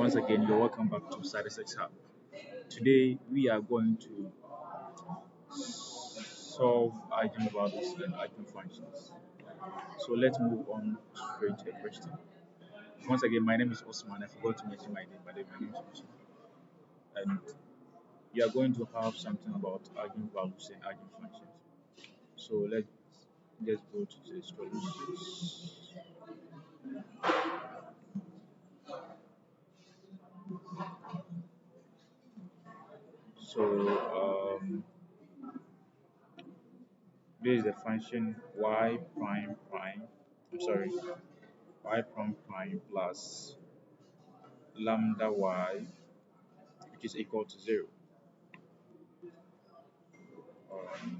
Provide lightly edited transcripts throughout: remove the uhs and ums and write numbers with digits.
Once again, you're welcome back to Statistics Hub. Today, we are going to solve eigenvalues and eigenfunctions. So let's move on straight to the question. Once again, my name is Osman. I forgot to mention my name, but my name is Osman. And we are going to have something about eigenvalues and eigenfunctions. So let's just go to the solutions. So this is the function y prime prime. I'm sorry, y prime prime plus lambda y, which is equal to 0. Um,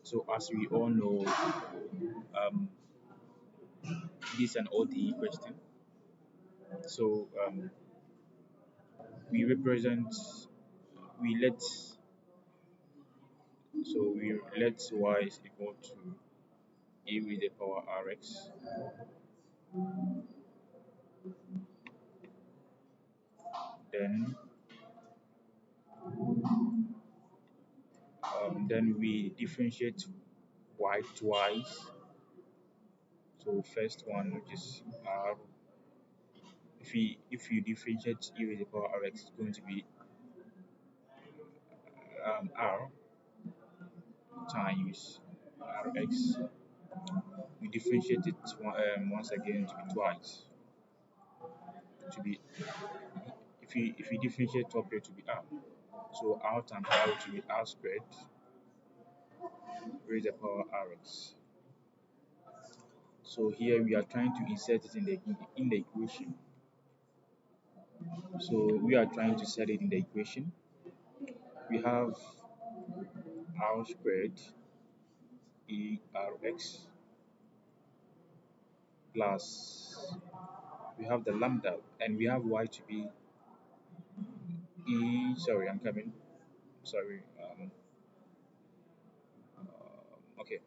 so as we all know, um, this is an ODE question. So we represent, we let, we let y is equal to e with the power rx. Then we differentiate y twice. So first one, which is r. If you differentiate e with the power rx, it's going to be r times rx. We differentiate it once again to be twice. To be if you differentiate up here to be r, so r times r to be r squared raised to the power rx. So here we are trying to insert it in the equation. So we are trying to set it in the equation. We have r squared erx plus we have the lambda and we have y to be e. Sorry, I'm coming. Sorry. Okay.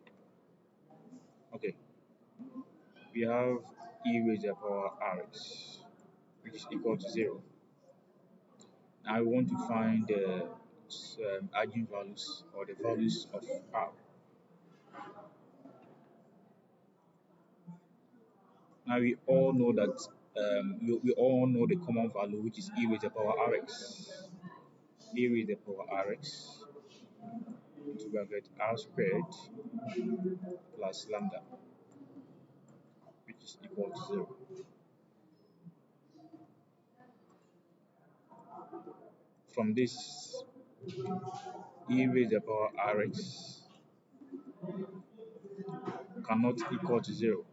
Okay. We have e raised to the power rx, which is equal to 0. Now I want to find the eigenvalues or the values of r. Now we all know that we all know the common value, which is e raised to the power rx. E raised to the power rx into bracket r squared plus lambda, which is equal to 0. From this, e raised to the power rx cannot equal to 0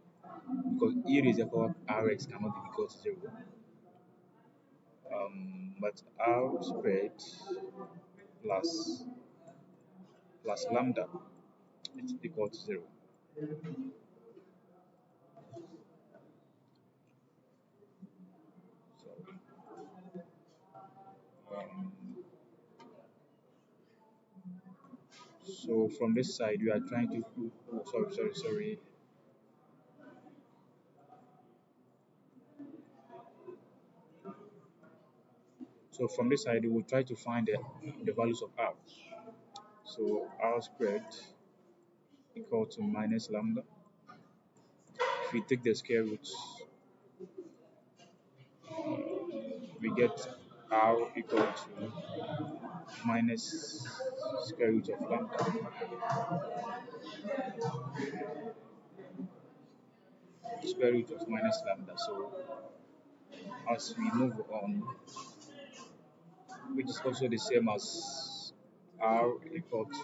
because e raised to the power rx cannot be equal to 0. But r squared plus lambda is equal to 0. So, um, so from this side we are trying to sorry. So from this side we will try to find the values of r. So r squared equal to minus lambda. If we take the square root, we get r equal to minus square root of lambda. Square root of minus lambda. So as we move on, which is also the same as r equal to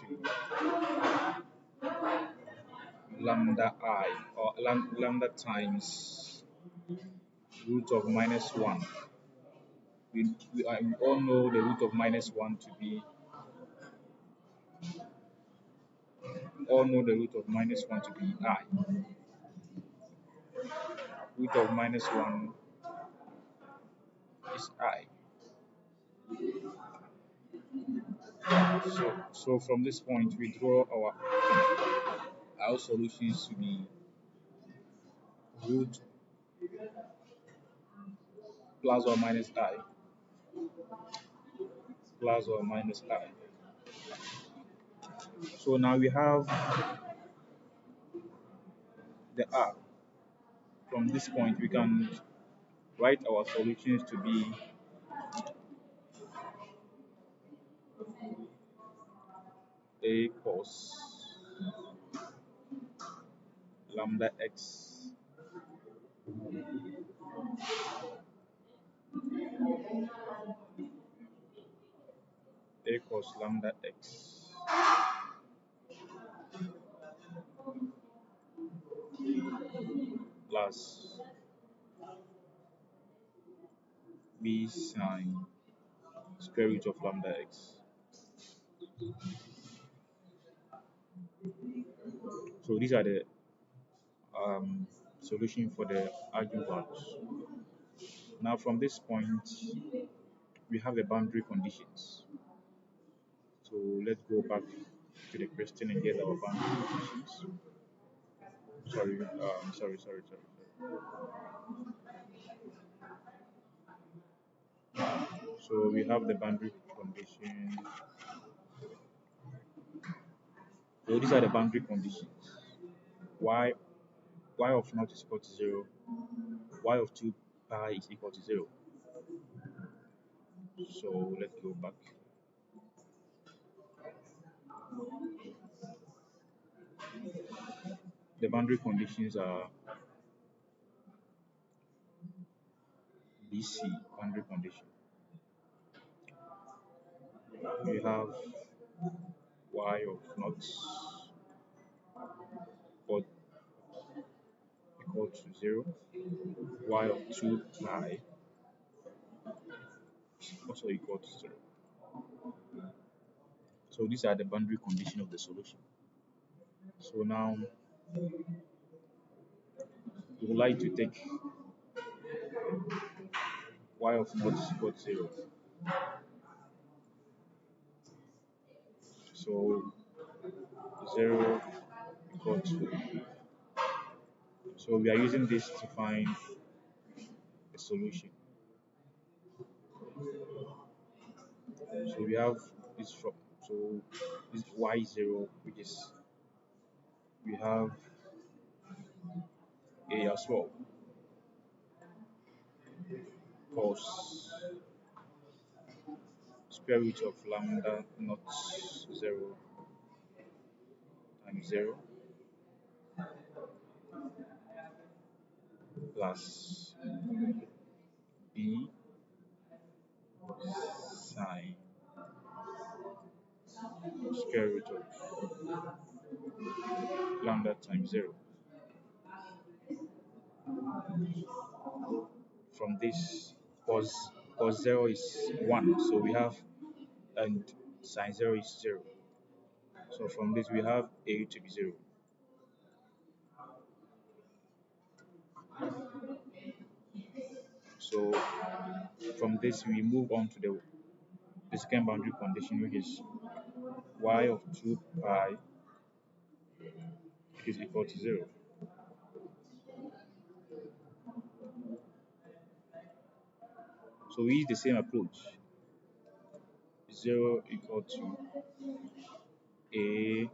lambda I or lambda times root of minus 1. We all know the root of minus 1 to be I. Root of minus 1 is I. So from this point we draw our solutions to be root plus or minus I, plus or minus I. So now we have the R. From this point, we can write our solutions to be A cos lambda x, A cos lambda x plus B sine square root of lambda x. So these are the solution for the eigenvalues. Now from this point, we have the boundary conditions. So let's go back to the question and get our boundary conditions. Sorry. So we have the boundary condition. So these are the boundary conditions. Y y of naught is equal to 0, y of 2 pi is equal to 0. So let's go back. The boundary conditions are BC boundary condition. We have y of naught equal to 0, y of 2 pi is also equal to 0. So these are the boundary condition of the solution. So now we would like to take y of naught is equal to 0. So 0 equal to, so we are using this to find a solution. So we have this from, so this y0, which is, we have a as well, cos square root of lambda not 0 times 0 plus b sine square root of lambda times 0. From this, cos 0 is 1, so we have, and sine 0 is 0. So from this we have a to be 0. So from this we move on to the second boundary condition, which is y of 2 pi is equal to 0. So we use the same approach. 0 equal to a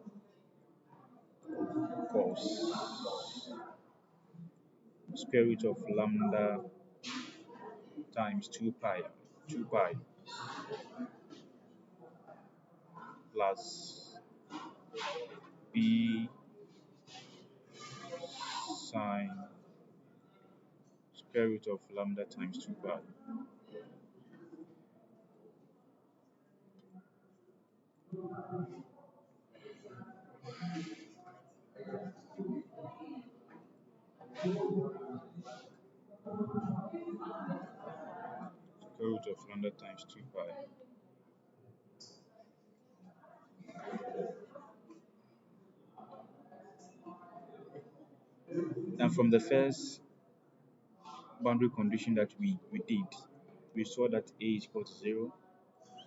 cos square root of lambda times 2 pi plus b sine square root of lambda times 2 pi. Square root of lambda times 2 pi. And from the first boundary condition that we did, we saw that a is equal to 0.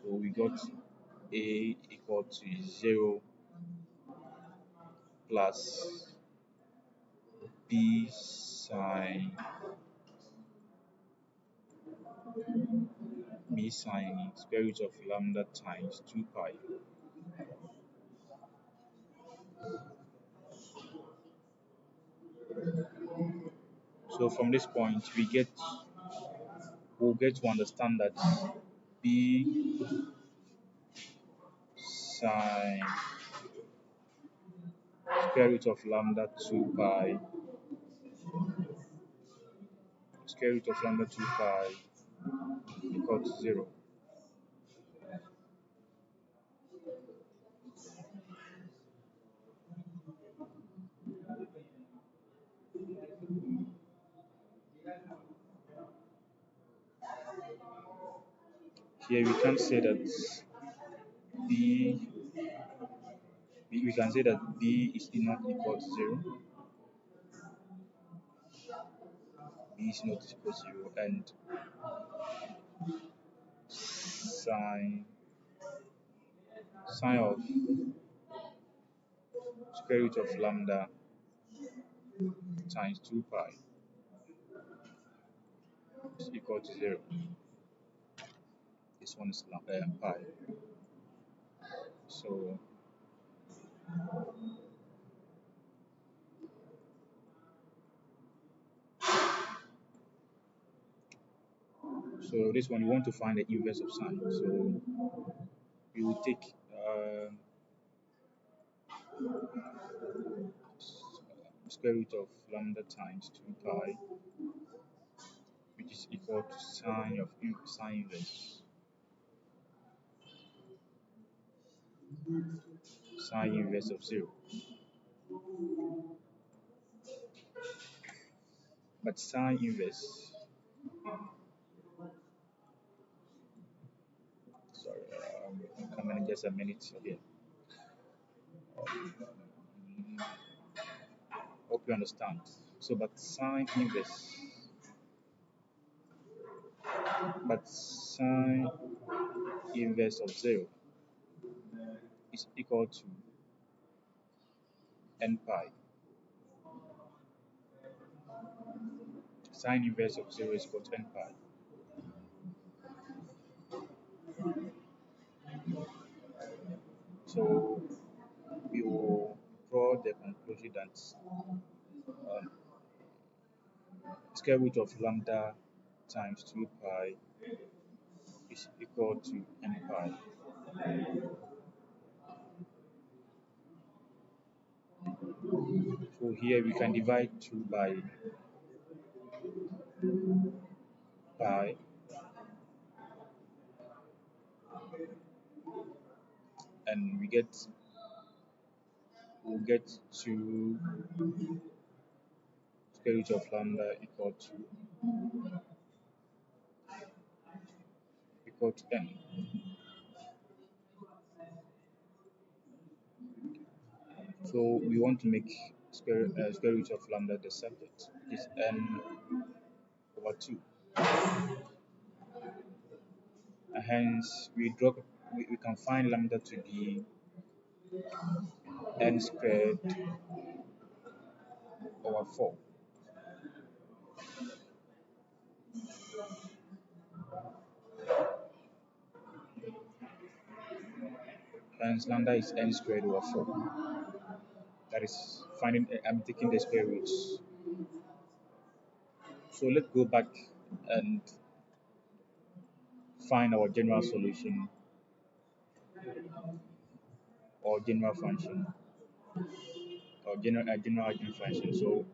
So we got a equal to 0 plus b sine b sine square root of lambda times 2 pi. So from this point, we'll get to understand that b sine square root of lambda 2 pi square root of lambda 2 pi equal to 0. Here we can say that b we can say that b is not equal to 0. B is not equal to 0, and sine of square root of lambda times 2 pi is equal to 0. This one is pi. So this one, you want to find the inverse of sine. So you will take square root of lambda times 2 pi, which is equal to sine inverse of 0. But sine inverse, sorry, I'm coming in just a minute again. Hope you understand. So, but sine inverse of 0 is equal to n pi. Sine inverse of 0 is equal to n pi. So we will draw the conclusion that um, square root of lambda times 2 pi is equal to n pi. So here we can divide 2 by pi, and we'll get to square root of lambda equal to n. So we want to make square root of lambda the subject, which is n over 2. And hence we can find lambda to be n squared over 4. Hence lambda is n squared over 4. That is I'm taking the square roots. So let's go back and find our general solution or general function or general eigenfunction. So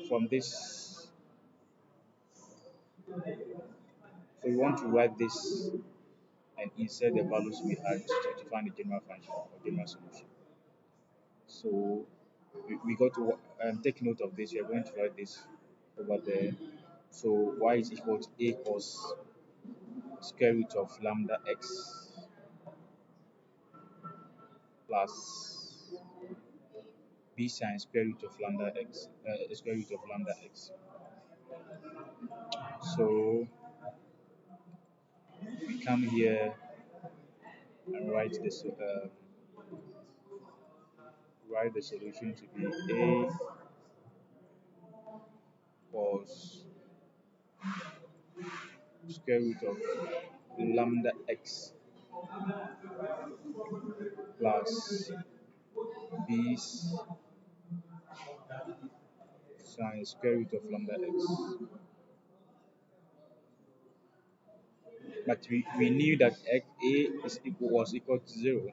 from this, so we want to write this and insert the values we had to find the general function or general solution. So we got to take note of this. We are going to write this over there. So y is equal to a cos square root of lambda x plus b sine square root of lambda x, square root of lambda x. So we come here and write the solution to be a cos square root of lambda x plus b sine square root of lambda x. But we knew that was equal to 0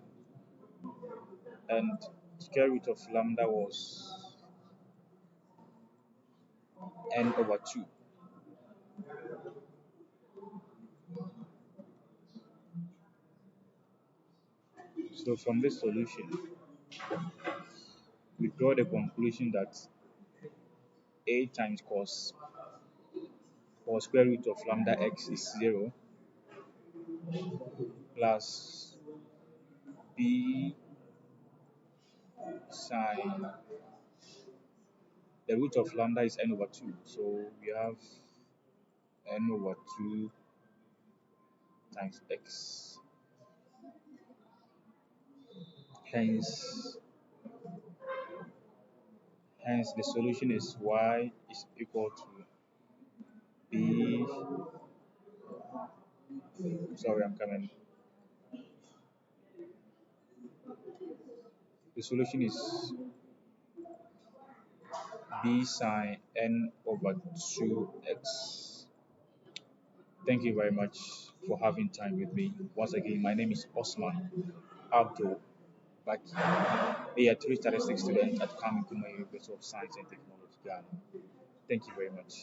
and square root of lambda was n over 2. So from this solution, we draw the conclusion that a times cos square root of lambda x is 0 plus b sine the root of lambda is n over 2. So we have n over 2 times x. Hence, hence the solution is y is equal to b. Sorry, I'm coming. The solution is b sine n over 2x. Thank you very much for having time with me. Once again, my name is Osman Abdul Baki, a 3 statistics student at Kwame Nkrumah University of Science and Technology, Ghana. Thank you very much.